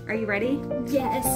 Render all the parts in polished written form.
Are you ready? Yes.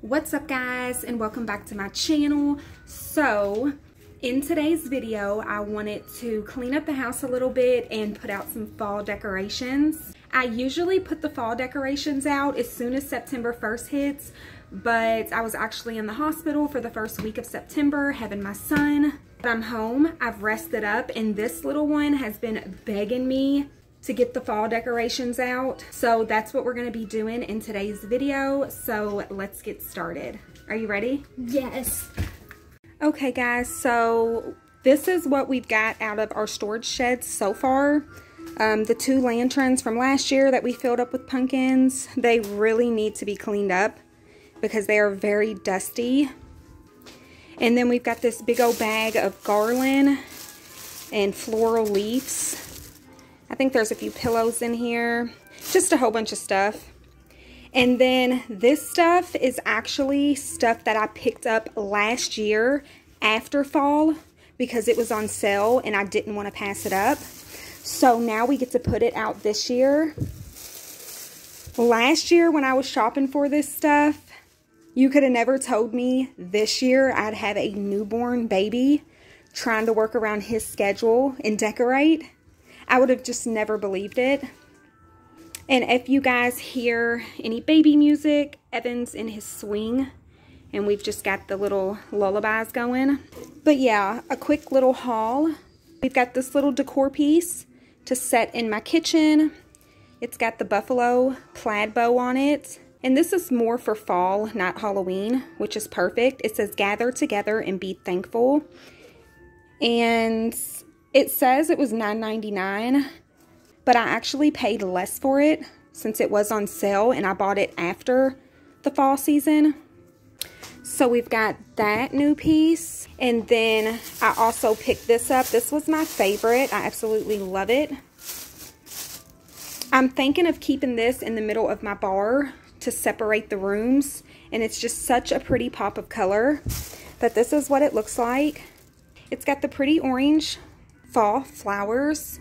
What's up guys, and welcome back to my channel. So in today's video I wanted to clean up the house a little bit and put out some fall decorations. I usually put the fall decorations out as soon as September 1st hits, but I was actually in the hospital for the first week of September having my son. But I'm home, I've rested up, and this little one has been begging me to get the fall decorations out. So that's what we're gonna be doing in today's video. So let's get started. Are you ready? Yes. Okay guys, so this is what we've got out of our storage sheds so far. The 2 lanterns from last year that we filled up with pumpkins, they really need to be cleaned up because they are very dusty. And then we've got this big old bag of garland and floral leaves. I think there's a few pillows in here, just a whole bunch of stuff. And then this stuff is actually stuff that I picked up last year after fall because it was on sale and I didn't want to pass it up. So now we get to put it out this year. Last year when I was shopping for this stuff, you could have never told me this year I'd have a newborn baby trying to work around his schedule and decorate. I would have just never believed it. And if you guys hear any baby music, Evan's in his swing, and we've just got the little lullabies going. But yeah, a quick little haul. We've got this little decor piece to set in my kitchen. It's got the buffalo plaid bow on it. And this is more for fall, not Halloween, which is perfect. It says gather together and be thankful. And it says it was $9.99, but I actually paid less for it since it was on sale and I bought it after the fall season. So we've got that new piece, and then I also picked this up. This was my favorite. I absolutely love it. I'm thinking of keeping this in the middle of my bar to separate the rooms, and it's just such a pretty pop of color. But this is what it looks like. It's got the pretty orange fall flowers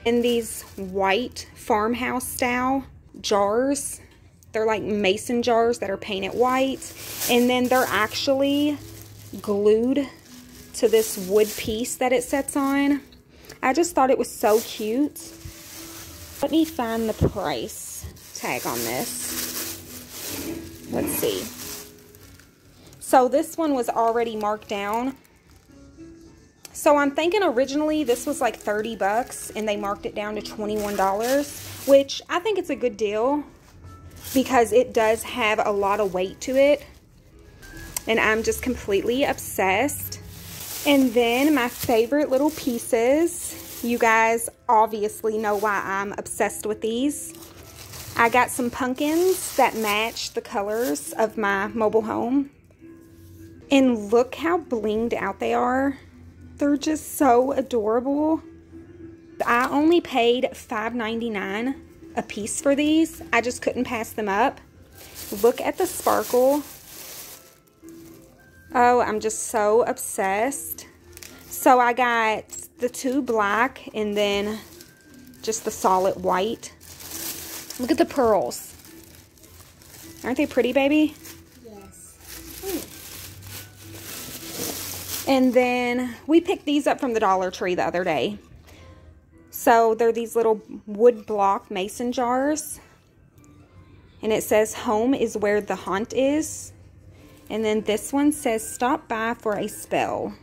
in these white farmhouse style jars. They're like mason jars that are painted white, and then they're actually glued to this wood piece that it sets on. I just thought it was so cute. Let me find the price tag on this. Let's see. So this one was already marked down. So I'm thinking originally this was like 30 bucks and they marked it down to $21, which I think it's a good deal because it does have a lot of weight to it. And I'm just completely obsessed. And then my favorite little pieces, you guys obviously know why I'm obsessed with these. I got some pumpkins that match the colors of my mobile home. And look how blinged out they are. They're just so adorable. I only paid $5.99 a piece for these. I just couldn't pass them up. Look at the sparkle. Oh, I'm just so obsessed. So I got the 2 black and then just the solid white. Look at the pearls. Aren't they pretty, baby? And then we picked these up from the Dollar Tree the other day. So they're these little wood block mason jars. And it says home is where the haunt is. And then this one says stop by for a spell.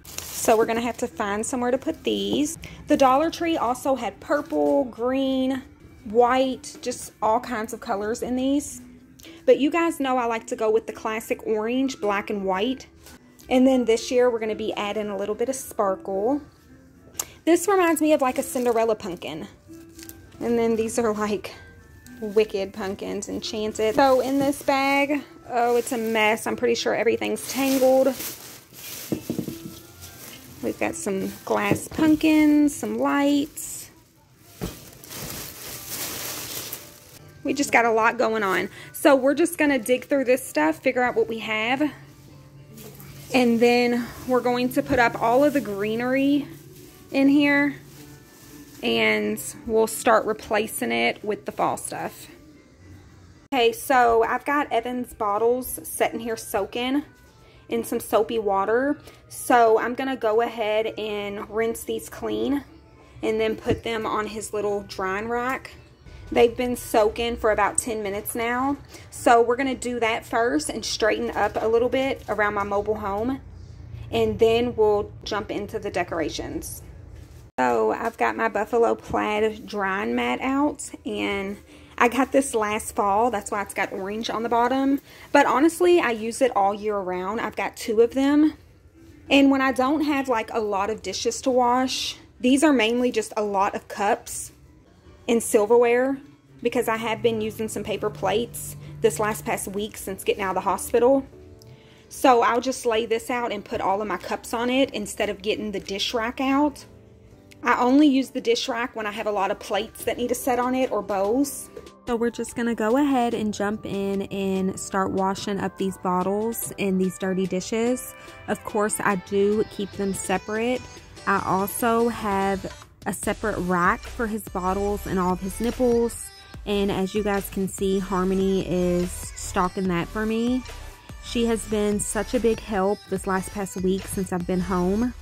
So we're going to have to find somewhere to put these. The Dollar Tree also had purple, green, white, just all kinds of colors in these. But you guys know I like to go with the classic orange, black, and white. And then this year we're going to be adding a little bit of sparkle. This reminds me of like a Cinderella pumpkin. And then these are like wicked pumpkins, enchanted. So in this bag, oh, it's a mess. I'm pretty sure everything's tangled. We've got some glass pumpkins, some lights. We just got a lot going on. So we're just going to dig through this stuff, figure out what we have. And then we're going to put up all of the greenery in here. And we'll start replacing it with the fall stuff. Okay, so I've got Evan's bottles sitting here soaking in some soapy water. So I'm going to go ahead and rinse these clean and then put them on his little drying rack. They've been soaking for about 10 minutes now. So we're going to do that first and straighten up a little bit around my mobile home. And then we'll jump into the decorations. So I've got my buffalo plaid drying mat out, and I got this last fall. That's why it's got orange on the bottom. But honestly, I use it all year round. I've got 2 of them. And when I don't have like a lot of dishes to wash, these are mainly just a lot of cups and silverware, because I have been using some paper plates this past week since getting out of the hospital. So I'll just lay this out and put all of my cups on it instead of getting the dish rack out. I only use the dish rack when I have a lot of plates that need to set on it or bowls. So we're just going to go ahead and jump in and start washing up these bottles and these dirty dishes. Of course, I do keep them separate. I also have a separate rack for his bottles and all of his nipples. And as you guys can see, Harmony is stocking that for me. She has been such a big help this past week since I've been home.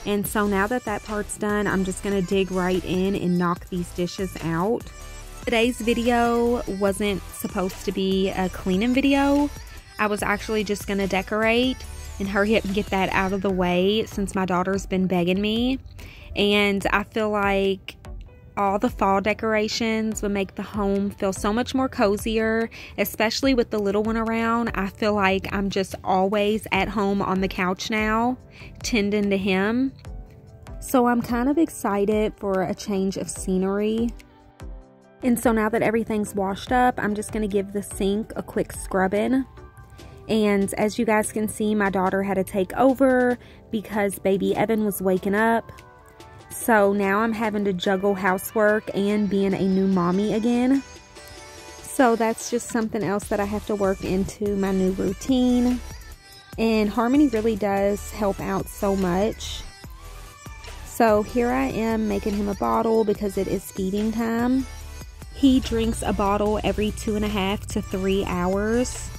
And so now that that part's done, I'm just going to dig right in and knock these dishes out. Today's video wasn't supposed to be a cleaning video. I was actually just going to decorate and hurry up and get that out of the way since my daughter's been begging me. And I feel like all the fall decorations would make the home feel so much more cozier, especially with the little one around. I feel like I'm just always at home on the couch now, tending to him. So I'm kind of excited for a change of scenery. And so now that everything's washed up, I'm just going to give the sink a quick scrubbing. And as you guys can see, my daughter had to take over because baby Evan was waking up. So now I'm having to juggle housework and being a new mommy again. So that's just something else that I have to work into my new routine. And Harmony really does help out so much. So here I am making him a bottle because it is feeding time. He drinks a bottle every 2.5 to 3 hours.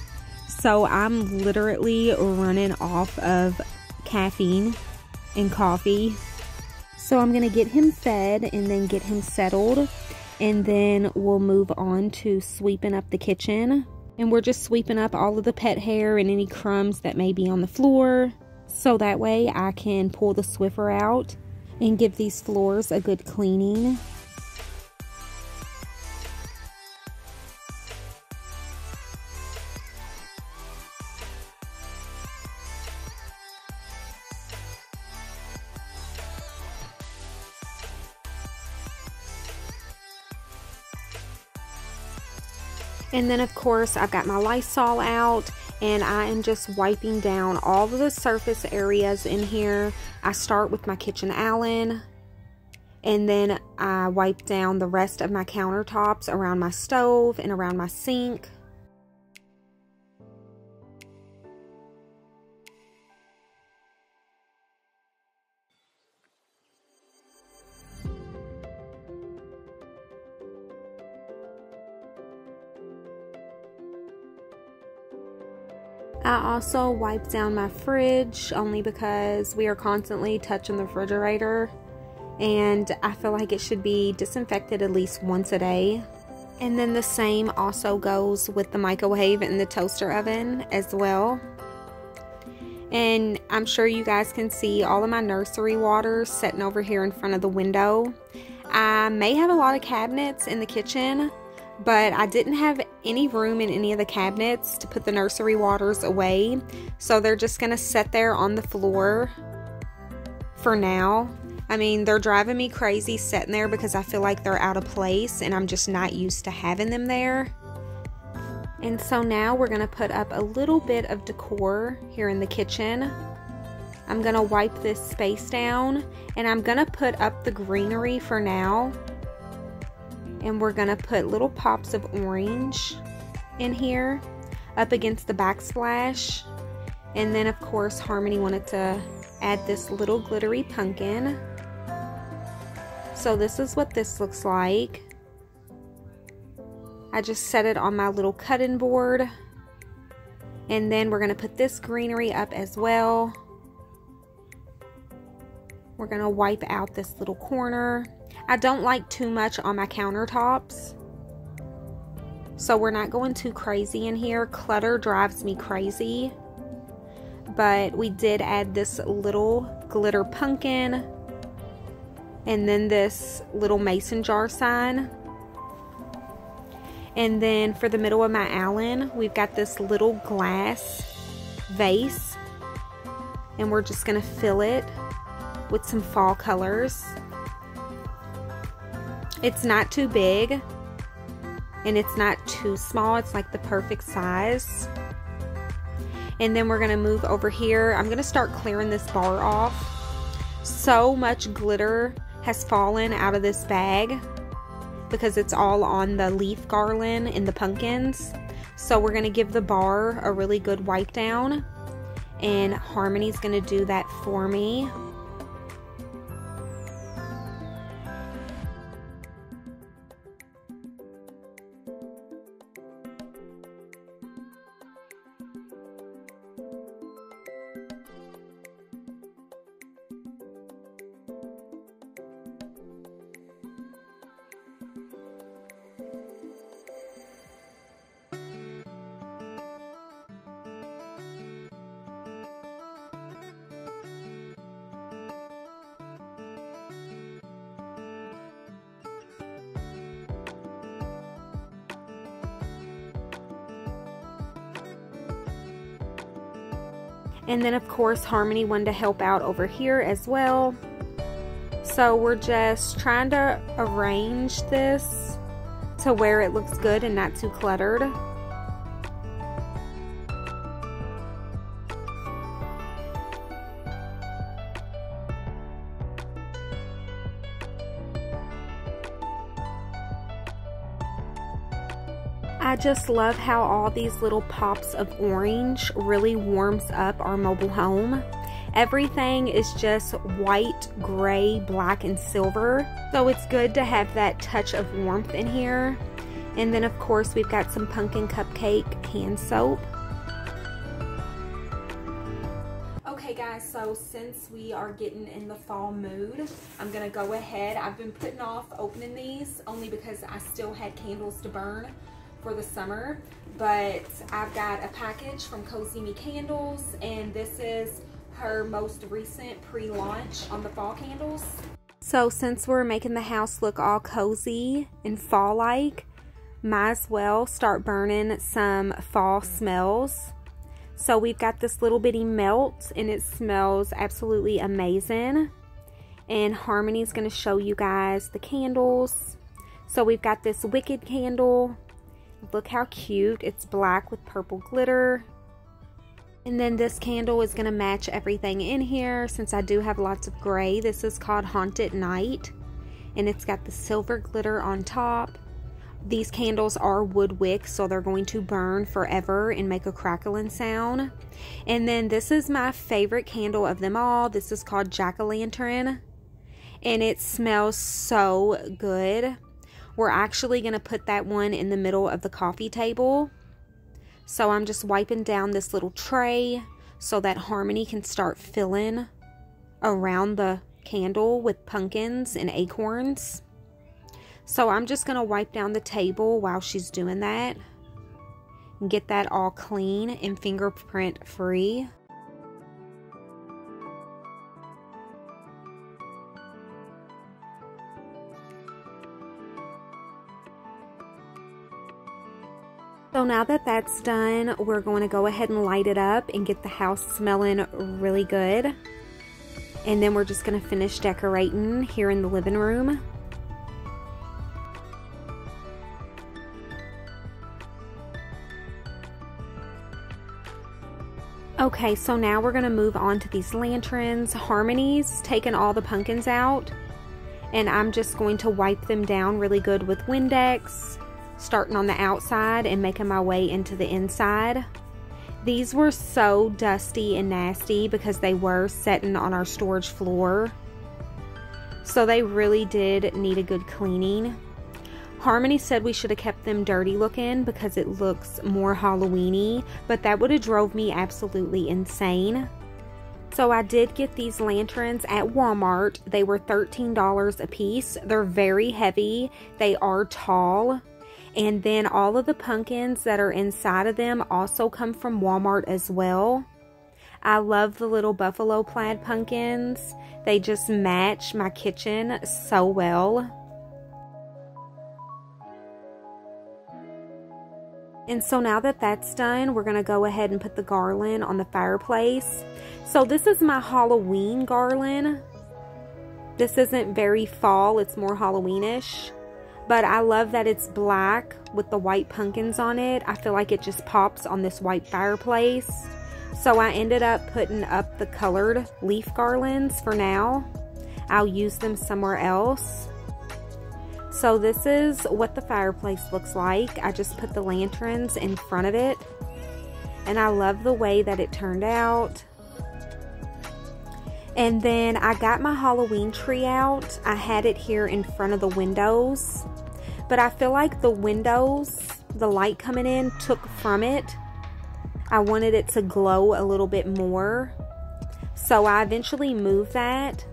So I'm literally running off of caffeine and coffee. So I'm going to get him fed and then get him settled. And then we'll move on to sweeping up the kitchen. And we're just sweeping up all of the pet hair and any crumbs that may be on the floor. So that way I can pull the Swiffer out and give these floors a good cleaning. And then of course I've got my Lysol out and I am just wiping down all of the surface areas in here. I start with my kitchen Allen, and then I wipe down the rest of my countertops around my stove and around my sink. I also wipe down my fridge only because we are constantly touching the refrigerator, and I feel like it should be disinfected at least once a day. And then the same also goes with the microwave and the toaster oven as well. And I'm sure you guys can see all of my nursery water sitting over here in front of the window. I may have a lot of cabinets in the kitchen, but I didn't have any room in any of the cabinets to put the nursery waters away. So they're just going to sit there on the floor for now. I mean, they're driving me crazy sitting there because I feel like they're out of place and I'm just not used to having them there. And so now we're going to put up a little bit of decor here in the kitchen. I'm going to wipe this space down, and I'm going to put up the greenery for now. And we're going to put little pops of orange in here up against the backsplash. And then of course Harmony wanted to add this little glittery pumpkin. So this is what this looks like. I just set it on my little cutting board. And then we're going to put this greenery up as well. We're going to wipe out this little corner. I don't like too much on my countertops, so we're not going too crazy in here. Clutter drives me crazy. But we did add this little glitter pumpkin, and then this little mason jar sign. And then for the middle of my Allen, we've got this little glass vase, and we're just going to fill it with some fall colors. It's not too big and it's not too small. It's like the perfect size. And then we're going to move over here. I'm going to start clearing this bar off. So much glitter has fallen out of this bag because it's all on the leaf garland and the pumpkins. So we're going to give the bar a really good wipe down, and Harmony's going to do that for me. And then of course Harmony wanted to help out over here as well. So we're just trying to arrange this to where it looks good and not too cluttered. I just love how all these little pops of orange really warms up our mobile home. Everything is just white, gray, black, and silver. So it's good to have that touch of warmth in here. And then of course we've got some pumpkin cupcake hand soap. Okay guys, so since we are getting in the fall mood, I'm going to go ahead. I've been putting off opening these only because I still had candles to burn for the summer, but I've got a package from Cozy Me Candles, and this is her most recent pre-launch on the fall candles. So since we're making the house look all cozy and fall-like, might as well start burning some fall smells. So we've got this little bitty melt, and it smells absolutely amazing. And Harmony's going to show you guys the candles. So we've got this Wicked candle. Look how cute. It's black with purple glitter. And then this candle is going to match everything in here since I do have lots of gray. This is called Haunted Night, and it's got the silver glitter on top. These candles are wood wicks, so they're going to burn forever and make a crackling sound. And then this is my favorite candle of them all. This is called Jack-o'-lantern, and it smells so good. We're actually going to put that one in the middle of the coffee table. So I'm just wiping down this little tray so that Harmony can start filling around the candle with pumpkins and acorns. So I'm just going to wipe down the table while she's doing that and get that all clean and fingerprint free. So now that that's done, we're going to go ahead and light it up and get the house smelling really good. And then we're just going to finish decorating here in the living room. Okay, so now we're going to move on to these lanterns. Harmony's taken all the pumpkins out, and I'm just going to wipe them down really good with Windex, starting on the outside and making my way into the inside. These were so dusty and nasty because they were sitting on our storage floor, so they really did need a good cleaning. Harmony said we should have kept them dirty looking because it looks more Halloween-y, but that would have drove me absolutely insane. So I did get these lanterns at Walmart. They were $13 a piece. They're very heavy. They are tall. And then all of the pumpkins that are inside of them also come from Walmart as well. I love the little buffalo plaid pumpkins. They just match my kitchen so well. And so now that that's done, we're going to go ahead and put the garland on the fireplace. So this is my Halloween garland. This isn't very fall, it's more Halloweenish. But I love that it's black with the white pumpkins on it. I feel like it just pops on this white fireplace. So I ended up putting up the colored leaf garlands for now. I'll use them somewhere else. So this is what the fireplace looks like. I just put the lanterns in front of it, and I love the way that it turned out. And then I got my Halloween tree out. I had it here in front of the windows, but I feel like the windows, the light coming in took from it. I wanted it to glow a little bit more, so I eventually moved that.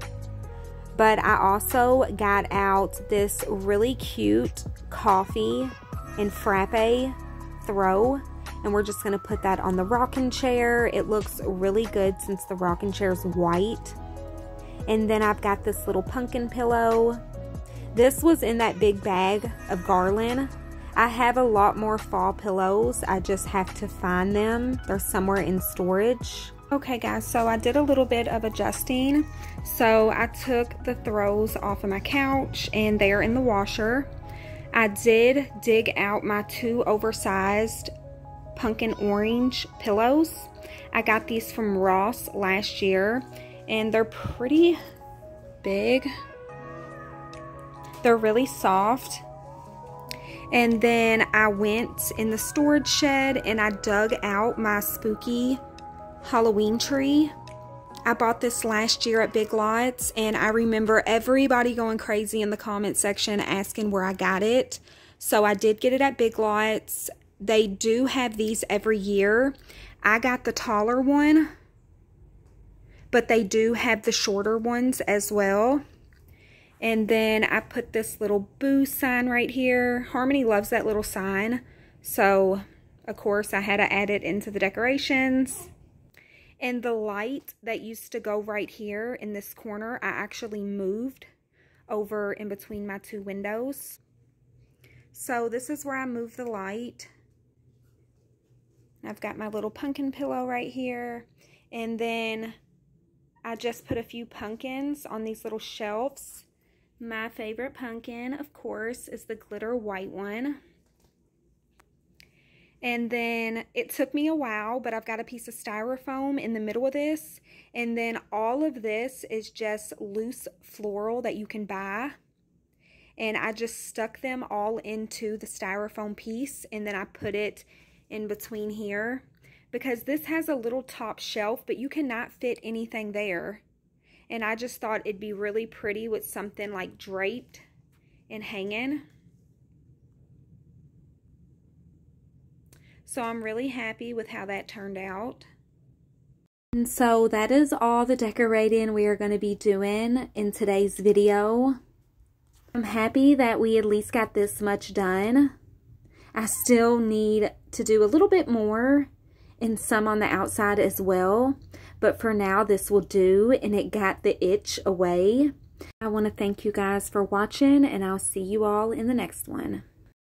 But I also got out this really cute coffee and frappe throw, and we're just going to put that on the rocking chair. It looks really good since the rocking chair is white. And then I've got this little pumpkin pillow. This was in that big bag of garland. I have a lot more fall pillows. I just have to find them. They're somewhere in storage. Okay guys, so I did a little bit of adjusting. So I took the throws off of my couch and they're in the washer. I did dig out my two oversized pumpkin orange pillows. I got these from Ross last year and they're pretty big. They're really soft. And then I went in the storage shed and I dug out my spooky Halloween tree. I bought this last year at Big Lots, and I remember everybody going crazy in the comment section asking where I got it. So I did get it at Big Lots. They do have these every year. I got the taller one, but they do have the shorter ones as well. And then I put this little boo sign right here. Harmony loves that little sign, so of course I had to add it into the decorations. And the light that used to go right here in this corner, I actually moved over in between my two windows. So this is where I moved the light. I've got my little pumpkin pillow right here. And then I just put a few pumpkins on these little shelves. My favorite pumpkin, of course, is the glitter white one. And then it took me a while, but I've got a piece of styrofoam in the middle of this. And then all of this is just loose floral that you can buy. And I just stuck them all into the styrofoam piece, and then I put it in between here because this has a little top shelf, but you cannot fit anything there. And I just thought it'd be really pretty with something like draped and hanging. So I'm really happy with how that turned out. And so that is all the decorating we are going to be doing in today's video. I'm happy that we at least got this much done. I still need to do a little bit more and some on the outside as well. But for now, this will do, and it got the itch away. I want to thank you guys for watching, and I'll see you all in the next one.